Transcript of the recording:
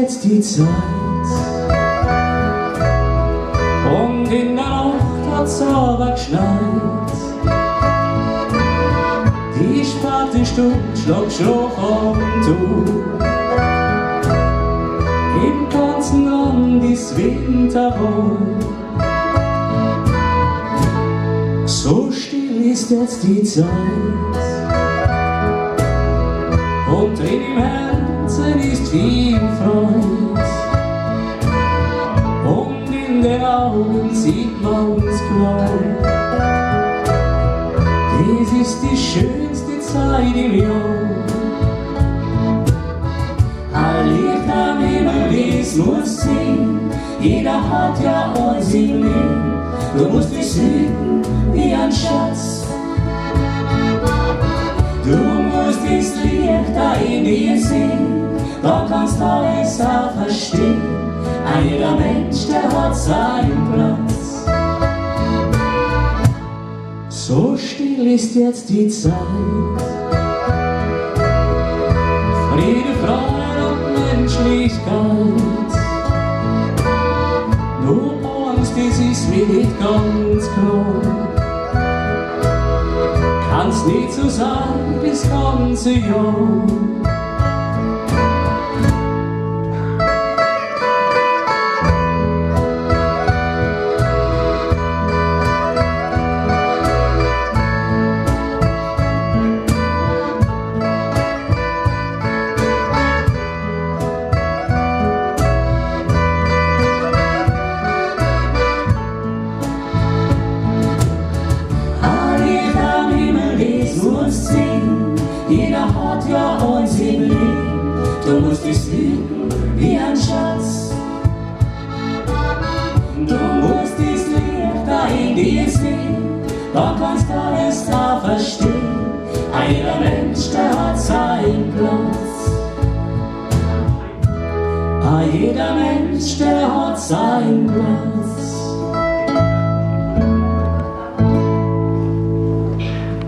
jetzt die Zeit und in der Nacht hat's aber geschneit. Die sparte Stund schlag schon am Tour. Im ganzen Land ist Winterruhe. So still ist jetzt die Zeit und drin im Herzen ist viel Freude. Und in den Augen sieht man's klar. Dies ist die schönste Zeit im Jahr. Ein Licht am Himmel, dies muss sein. Jeder hat ja eins im Leben. Du musst dich hüten wie ein Schatz. Du musst das Licht da in dir sehen. Da kannst du alles auch verstehen. Jeder Mensch, der hat seinen Platz. So still ist jetzt die Zeit. Friede, Freude und Menschlichkeit. Nur Angst, das ist mir nicht ganz klar. Kann's nicht so sein, das ganze Jahr. Jeder hat ja eins im Leben. Du musst es hüten wie ein Schatz. Du musst das Licht da in dir sehen. Da kannst du alles da verstehen. Jeder Mensch, der hat seinen Platz. Jeder Mensch, der hat seinen Platz.